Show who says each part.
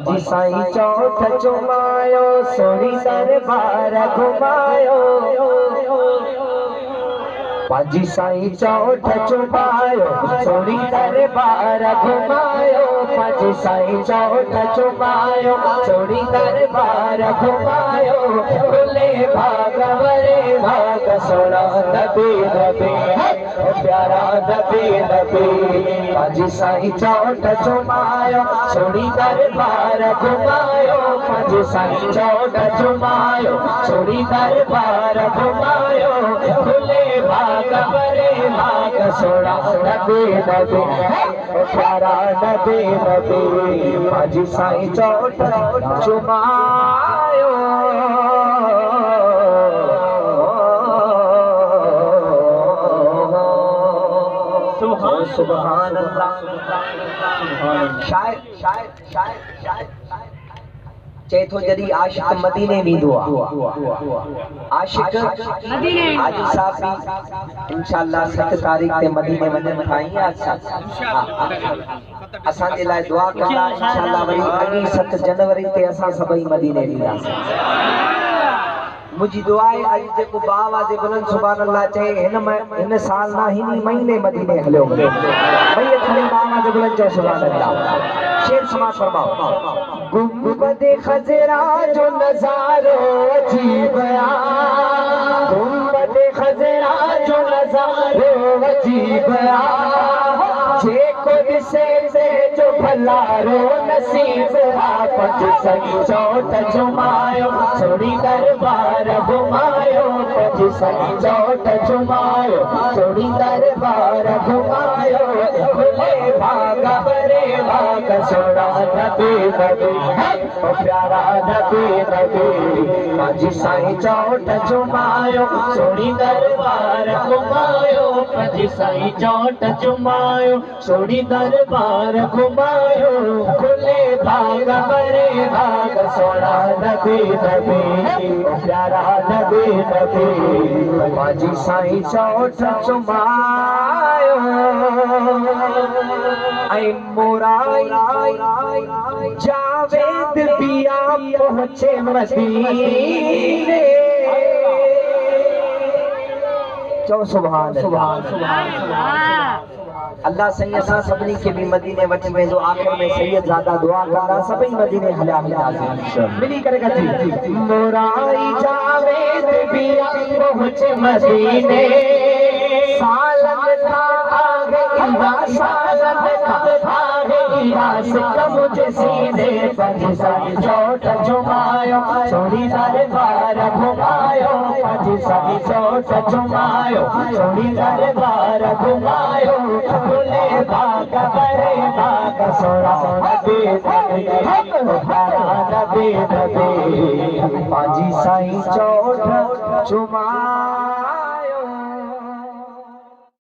Speaker 1: पंजी साईं चौठ चुमायो सोनी दरबार घुमायो पंजी साईं चौठ चुमायो सोनी दरबार घुमायो पंजी साईं चौठ चुमायो सोनी दरबार घुमायो खुले भाग वरे भाग सोना नबी नबी प्यारा नबी नबी पंजी साईं चौठ चुमायो सोनी दरबार घुमायो पंजी साईं चौठ चुमायो सोनी दरबार घुमायो खुले भाग वरे भाग सोना नबी नबी प्यारा नबी नबी पंजी साईं चौठ चुमायो सुभान अल्लाह शायर शायर शायर शायर चेतो जदी आशिक मदीने वेंदो आशिक मदीने आज साहब इंशाअल्लाह 7 तारीख ते मदीने वञण खाई असां जे लाइ दुआ कंदा इंशाअल्लाह वरी अॻी 7 जनवरी ते असां सभई मदीने वेंदासीं मुझी दुआ है आज जेको बावाज़े बुलंद सुभान अल्लाह चए हिन साल ना हिन महीने मदीने हलियो भई थले बावाज़े बुलंद चए सुभान अल्लाह शेर समाज फरमाओ गुंबद खजरा जो नजारो अजीब गुंबद खजरा जो नजारो अजीब जेको दिसे से जो भलारो नसीब पंज साईं चौठ चुमायो सोनी दरबार घुमायो पंज साईं चौठ चुमायो सोनी दरबार घुमायो खुले भाग वरे भाग सोना नबी नबी प्यारा नबी नबी पंज साईं चौठ चुमायो सोनी दरबार घुमायो पंज साईं चौठ चुमायो सोनी दरबार घुमायो खुले भाग वरे भाग सोना नबी नबी प्यारा नबी नबी पंजी साईं चौठ चुमायो ऐ मोराई जावेद पिया पहुंचे मदीने चो सुभान सुभान अल्लाह सही असां सभिनी खे बि मदीने वठी वेंदो आखिर में सैयद ज़ादा दुआ कंदा सभई मदीने हलिया वेंदासीं मिली करे गॾिजी मोराई जावेद पिया पहुंचे मदीने सालन था आगे इहा सालन था आगे इहा सिक मुझे सीने पंज साईं चौठ चुमायो सोनी दरबार घुमायो पंज साईं चौठ चुमायो सोनी दरबार घुमायो खुले भाग वरे भाग सोना नबी नबी प्यारा नबी नबी पंजी साईं चौठ चुमायो